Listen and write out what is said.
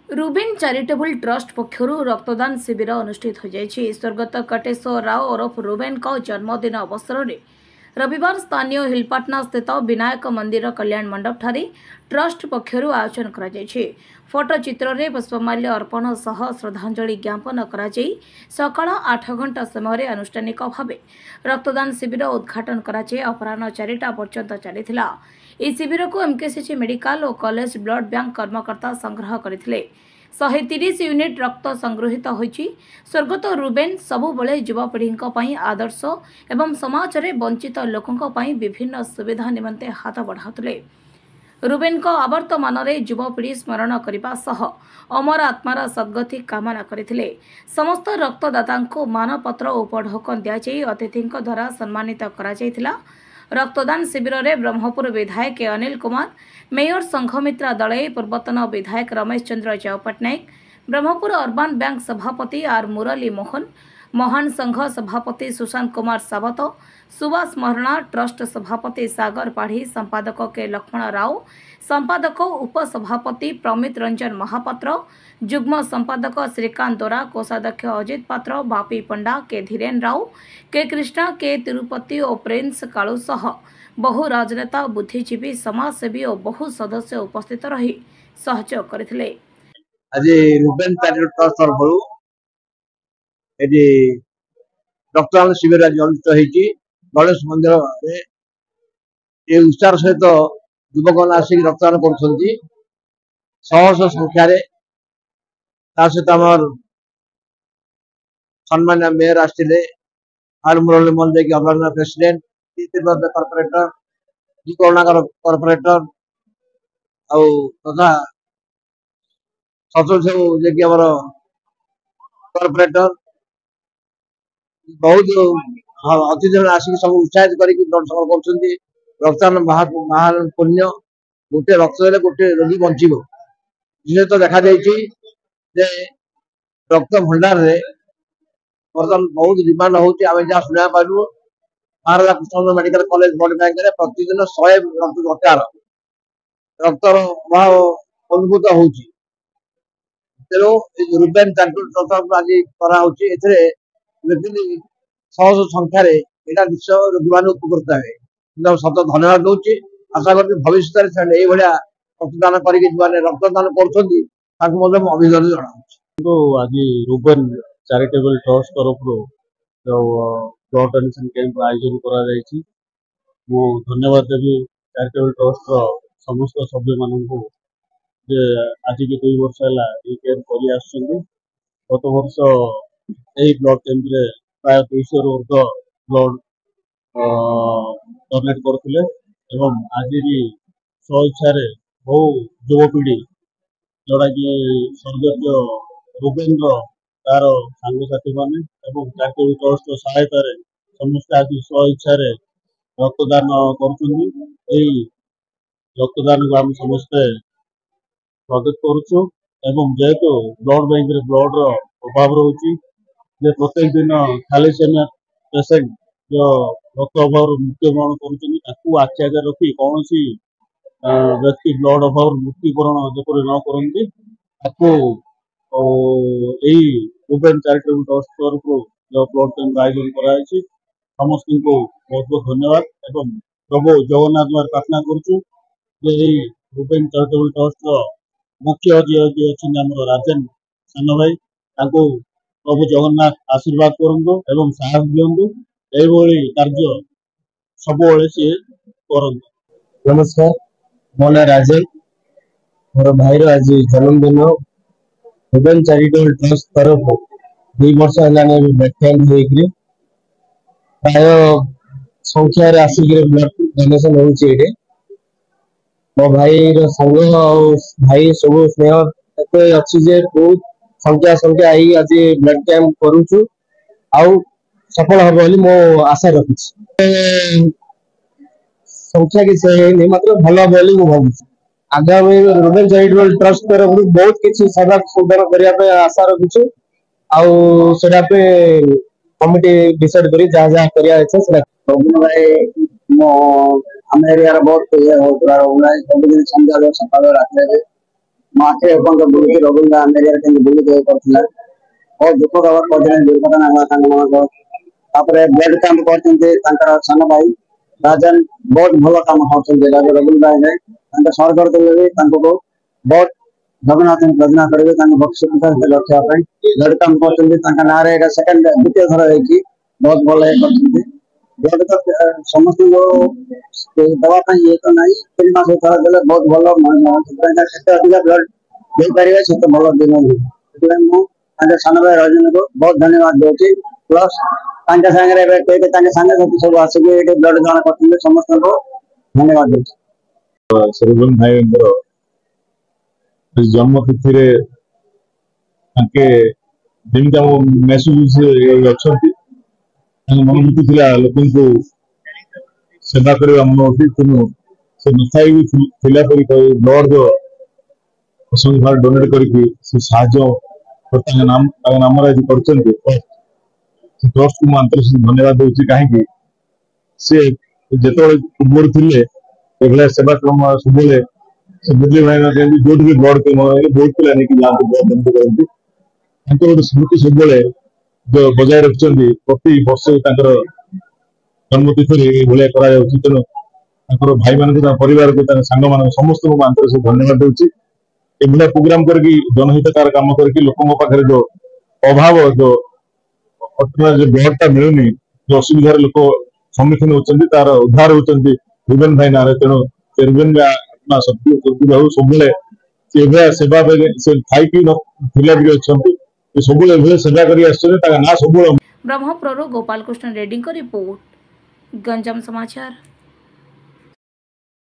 Ruben charitable trust पक्षर रक्तदान शिविर अनुष्ठित हो जाएगी। स्वर्गत कटेश्वर राव ओरफ रुबेन का जन्मदिन अवसर में रविवार स्थानीय हिलपाटना स्थित विनायक मंदिर कल्याण मंडप ठारे ट्रस्ट पक्षर आयोजन कर फोटोचित्र में पुष्पमाल्य अर्पण सह श्रद्धांजलि ज्ञापन कर सकाळ 8 घंटा समय आनुष्ठानिक भाव रक्तदान शिविर उद्घाटन कर अपराह 4टा पर्यंत चलता। इस शिविर को एमकेसीजी मेडिकल और कॉलेज ब्लड बैंक कर्मकर्ता संग्रह करथिले। 130 यूनिट रक्त संग्रहित होईछि। स्वर्गत रुबेन सबुबले युवापीढ़ी आदर्श एवं समाज में वंचित लोकों विभिन्न सुविधा निमंते हाथ बढ़ाउथिले। रुबेन को आवर्तमान युवपीढ़ी स्मरण करने सह अमर आत्मार सद्गति कामना करथिले। समस्त रक्तदाता को मानपत्र और पढ़कन दिजाई अतिथि द्वारा सम्मानित करा जायथिला। रक्तदान शिविर में ब्रह्मपुर विधायक अनिल कुमार, मेयर संघमित्रा दलई, पूर्वतन विधायक रमेश चंद्र जय पट्टनायक, ब्रह्मपुर अर्बन बैंक सभापति आर मुरली मोहन, महान संघ सभापति सुशांत कुमार सावत, सुभाष महरणा, ट्रस्ट सभापति सागर पाढ़ी, संपादक के लक्ष्मण राव, संपादक उपसभापति प्रमित रंजन महापात्र, जुग्म संपादक श्रीकांत दोरा, कोषाध्यक्ष अजित पात्र, बापी पंडा, के धीरेन राव, के कृष्णा, के तिरुपति और प्रिंस कालू सह बहु राजनेता, बुद्धिजीवी, समाजसेवी और बहु सदस्य उपस्थित रही सहयोग करथिले। आज रुबेन चैरिटेबल ट्रस्ट तरफ रक्तदान शिविर आज अनुष्ठित होती गणेश मंदिर उत्साह सहित युवक आसिक रक्तदान कर संख्यार सहित आम सम्मान्य मेयर आसते R Murali Mohan urban president corporator Karunakar corporator तथा सतोष कॉर्पोरेटर बहुत अतिथि आसिक सब उत्साहित कर रक्तदान महान पुण्य गोटे रक्त देले गोटे रोगी बंचीब। विशेष तो देखा रक्त भंडार रे बर्तमान बहुत डिमांड होती आम जहाँ शुणा पालू Maharaja Krishna medical college blood bank में प्रतिदिन 100 रक्त दरकार रक्तर अभाव अनुभूत होती तेणु रुबेन चैरिटेबल ट्रस्ट आज कराई शह संख्यार यहाँ निश्चय रोगी मान उपकृत है सत धन्यवाद दूसरी आशा कर भविष्य रक्तदान कर रक्तदान कर अभिनंदन जनाऊँ। आज रुबेन चैरिटेबल ट्रस्ट तरफ जो ब्लड डोनेशन कैंप आयोजन करा धन्यवाद देवी चैरिटेबल ट्रस्ट समस्त सभ्य मानू आज की 2 वर्ष है कैंप कर गत वर्ष यही ब्लड कैंप प्राय 200 ऊर्ध ब्लड डोनेट करते आज भी स्वेच्छा बहु युवपीढ़ी जोड़ा कि स्वर्गीय रुबेन तार सांगसाथी मैंने चैरिटेबल ट्रस्ट सहायता समस्त आज स्वेच्छा रक्तदान कर रक्तदान को आम समस्ते स्वागत करुचु। जेहेतु ब्लड बैंक रे ब्लड अभाव रोचे प्रत्येक दिन थैलेसेमिया पेसेंट जो रक्त अभाव मृत्युवरण कर आखि आगे रखी कौन व्यक्ति ब्लड अभाव मृत्युवरण जपरी न करती रुबेन चैरिटेबल ट्रस्ट तरफ जो ब्लड कैंप आयोजन कराई समस्त को बहुत बहुत धन्यवाद एवं प्रभु जगन्नाथ प्रार्थना करुचु रुबेन चैरिटेबल ट्रस्ट मुख्य जी अच्छे राजन सान भाई प्रभु जगन्नाथ आशीर्वाद करूँ एवं साहस दिंतु कार्य सब सी कर। नमस्कार, मो ना राजन, मोर भाई आज जन्मदिन रुबेन चैरिटेबल ट्रस्ट तरफ 2 वर्ष है प्राय संख्यार आसिक ब्लड डोनेशन होती मो भाई संग भाई सब स्नेह अच्छी बहुत संख्या आज ब्लड कैंप करुचु सफल हम बोली मो आशा रखी संख्या किसी मात्र भल बोली मु भावी आगामी रुबेन चैरिटेबल ट्रस्ट तरफ बहुत किसी सेवा सुधार करने आशा रखी कमिटी डिसाइड करी जहाँ जहाँ करिया आम एरिया बहुत संध्या सकाल रात आखे अपन बुली रविंद्र अंधेरिया के बुली दे करथिला और दुख खबर पदने दुर्घटना हला तापर ब्लड कैंप करते सान भाई राजन बहुत भल कम होती रविंद्र भाई सरकार बहुत जगन्नाथ प्रजना करेंगे भविष्य रखा ब्लड कैंप कर ना सेकेंड द्वितीय थर हो बहुत भल ब्लड समस्त दवाई ये तो नहीं 3 मास थर दे बहुत भल अधिक ब्लड दे पारे से भल दिन सान भाई रजनी को बहुत धन्यवाद दूसरी प्लस साथी सब आसिक ब्लड दान कर समस्त को धन्यवाद दूसरी रुबेन भाई जन्म तिथि महसूस अच्छा मनोभूति थी लोक सेवा करवा मनोभूति तेणु से नथाई भी ब्लड जो संसार डोनेट कर नाम आज कर ट्रस्ट को आंतरिक धन्यवाद दूसरी कहीं सी जो पूर्व थे सेवा क्रम सब मुरली भाई जो भी ब्लड कैंप बहुत पिला नहीं जाते ब्लड करते गोटे स्मृति सब जो बजाय रखिंट प्रति वर्ष जन्म तिथि भाया तेणु भाई मान परिवार को सांग मान समस्त आंतरिक धन्यवाद दूसरी एभा प्रोग्राम कर जनहितकार काम करके लोकों पाखे जो अभाव जो जो ब्लड मिलूनी जो असुविधार लोक सम्मुखीन होती तार उद्धार होती रुबेन भाई ना तेणु रुबेन भाई सब सेवा थी सब सेवा कर ब्रह्मपुर गोपाल कृष्ण रेड्डी रिपोर्ट गंजाम समाचार।